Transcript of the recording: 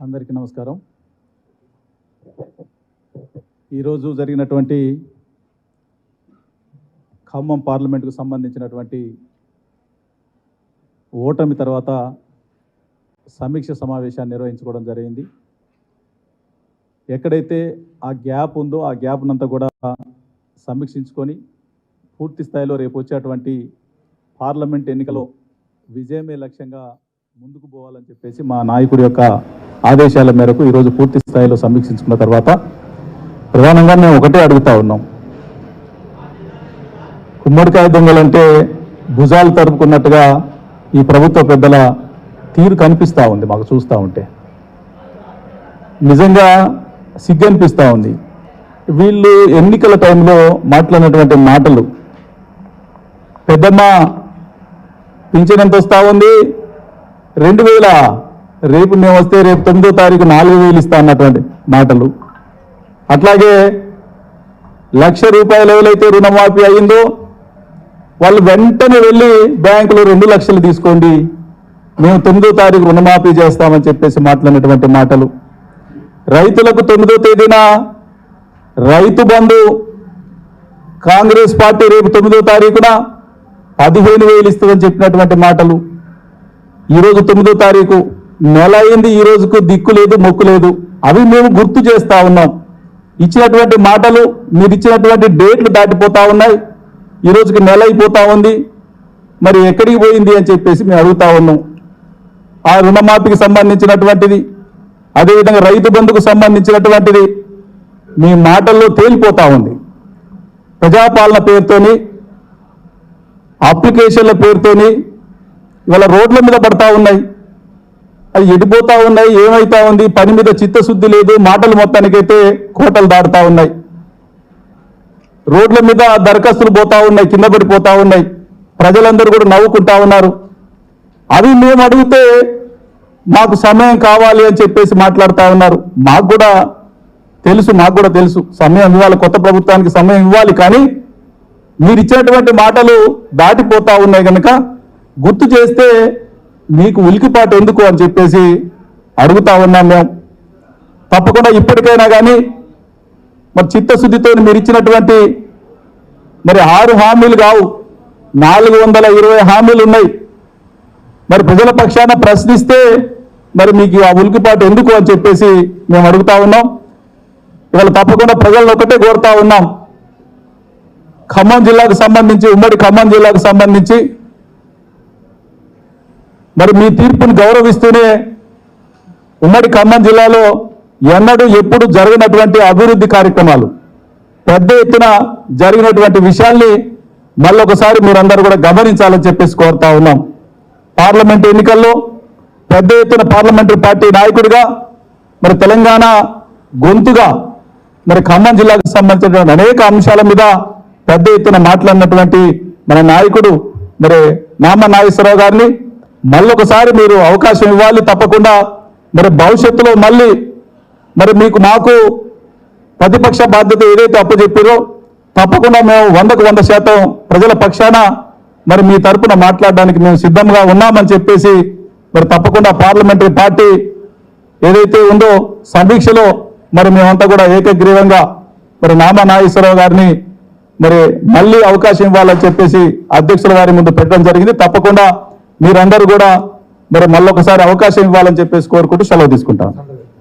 అందరికీ నమస్కారం. ఈరోజు జరిగినటువంటి ఖమ్మం పార్లమెంటుకు సంబంధించినటువంటి ఓటమి తర్వాత సమీక్ష సమావేశాన్ని నిర్వహించుకోవడం జరిగింది. ఎక్కడైతే ఆ గ్యాప్ ఉందో ఆ గ్యాప్నంతా కూడా సమీక్షించుకొని పూర్తి స్థాయిలో రేపు వచ్చేటువంటి పార్లమెంట్ ఎన్నికలో విజయమే లక్ష్యంగా ముందుకు పోవాలని చెప్పేసి మా నాయకుడి యొక్క ఆదేశాల మేరకు ఈరోజు పూర్తి స్థాయిలో సమీక్షించుకున్న తర్వాత ప్రధానంగా మేము ఒకటే అడుగుతా ఉన్నాం. గుమ్మడికాయ దొంగలంటే భుజాలు తరుపుకున్నట్టుగా ఈ ప్రభుత్వ పెద్దల తీరు కనిపిస్తూ ఉంది. మాకు చూస్తూ ఉంటే నిజంగా సిగ్గు అనిపిస్తూ ఉంది. వీళ్ళు ఎన్నికల టైంలో మాట్లాడినటువంటి మాటలు, పెద్దమ్మ పింఛన్ ఎంత వస్తూ ఉంది, 2000, రేపు మేము వస్తే రేపు 9వ తారీఖు 4000 ఇస్తా అన్నటువంటి మాటలు. అట్లాగే ₹1,00,000 ఎవరైతే రుణమాఫీ అయిందో వాళ్ళు వెంటనే వెళ్ళి బ్యాంకులో 2 లక్షలు తీసుకోండి, మేము 9వ తారీఖు రుణమాఫీ చేస్తామని చెప్పేసి మాట్లాడినటువంటి మాటలు. రైతులకు 9వ తేదీన రైతు బంధు కాంగ్రెస్ పార్టీ రేపు 9వ తారీఖున 15,000 ఇస్తుందని చెప్పినటువంటి మాటలు. ఈరోజు 9వ తారీఖు, నెల అయింది, ఈ రోజుకు దిక్కు లేదు మొక్కు లేదు. అవి మేము గుర్తు చేస్తూ ఉన్నాం. ఇచ్చినటువంటి మాటలు, మీరు ఇచ్చినటువంటి డేట్లు దాటిపోతూ ఉన్నాయి. ఈ రోజుకి నెల అయిపోతూ ఉంది, మరి ఎక్కడికి పోయింది అని చెప్పేసి మేము అడుగుతా ఉన్నాం. ఆ రుణమాఫీకి సంబంధించినటువంటిది, అదేవిధంగా రైతు బంధుకు సంబంధించినటువంటిది మీ మాటల్లో తేలిపోతూ ఉంది. ప్రజాపాలన పేరుతోని, అప్లికేషన్ల పేరుతోని ఇవాళ రోడ్ల మీద పడతా ఉన్నాయి. అవి ఎడిపోతూ ఉన్నాయి. ఏమైతా ఉంది, పని మీద చిత్తశుద్ధి లేదు. మాటలు మొత్తానికైతే కోటలు దాడుతూ ఉన్నాయి. రోడ్ల మీద దరఖాస్తులు పోతా ఉన్నాయి, కింద పడిపోతూ ఉన్నాయి. ప్రజలందరూ కూడా నవ్వుకుంటా ఉన్నారు. అవి మేము అడిగితే మాకు సమయం కావాలి అని చెప్పేసి మాట్లాడుతూ ఉన్నారు. మాకు కూడా తెలుసు సమయం ఇవ్వాలి, కొత్త ప్రభుత్వానికి సమయం ఇవ్వాలి. కానీ మీరు ఇచ్చినటువంటి మాటలు దాటిపోతా ఉన్నాయి కనుక గుర్తు చేస్తే మీకు ఉలికిపాటు ఎందుకు అని చెప్పేసి అడుగుతా ఉన్నాం. మేము తప్పకుండా ఇప్పటికైనా కానీ మరి చిత్తశుద్ధితో మీరు ఇచ్చినటువంటి మరి 6 హామీలు కావు, 420 హామీలు ఉన్నాయి. మరి ప్రజల పక్షాన ప్రశ్నిస్తే మరి మీకు ఆ ఉలికిపాటు ఎందుకు అని చెప్పేసి మేము అడుగుతా ఉన్నాం. ఇవాళ తప్పకుండా ప్రజలను ఒకటే కోరుతా ఉన్నాం. ఖమ్మం జిల్లాకు సంబంధించి, ఉమ్మడి ఖమ్మం జిల్లాకు సంబంధించి మరి మీ తీర్పును గౌరవిస్తూనే ఉమ్మడి ఖమ్మం జిల్లాలో ఎన్నడూ ఎప్పుడు జరిగినటువంటి అభివృద్ధి కార్యక్రమాలు, పెద్ద ఎత్తున జరిగినటువంటి విషయాల్ని మళ్ళొకసారి మీరందరూ కూడా గమనించాలని చెప్పేసి కోరుతా ఉన్నాం. పార్లమెంట్ ఎన్నికల్లో పెద్ద ఎత్తున పార్లమెంటరీ పార్టీ నాయకుడిగా మరి తెలంగాణ గొంతుగా మరి ఖమ్మం జిల్లాకు సంబంధించినటువంటి అనేక అంశాల మీద పెద్ద ఎత్తున మాట్లాడినటువంటి మన నాయకుడు మరి నామా నాగేశ్వరరావు గారిని మళ్ళొకసారి మీరు అవకాశం ఇవ్వాలి. తప్పకుండా మరి భవిష్యత్తులో మళ్ళీ మరి మాకు ప్రతిపక్ష బాధ్యత ఏదైతే అప్పచెప్పారో తప్పకుండా మేము 100% ప్రజల పక్షాన మరి మీ తరపున మాట్లాడడానికి మేము సిద్ధంగా ఉన్నామని చెప్పేసి మరి తప్పకుండా పార్లమెంటరీ పార్టీ ఏదైతే ఉందో సమీక్షలో మరి మేమంతా కూడా ఏకగ్రీవంగా మరి నామా నాగేశ్వరరావు గారిని మరి మళ్ళీ అవకాశం ఇవ్వాలని చెప్పేసి అధ్యక్షుల వారి ముందు పెట్టడం జరిగింది. తప్పకుండా మీరందరూ కూడా మరి మళ్ళొకసారి అవకాశం ఇవ్వాలని చెప్పేసి కోరుకుంటూ సెలవు తీసుకుంటాం.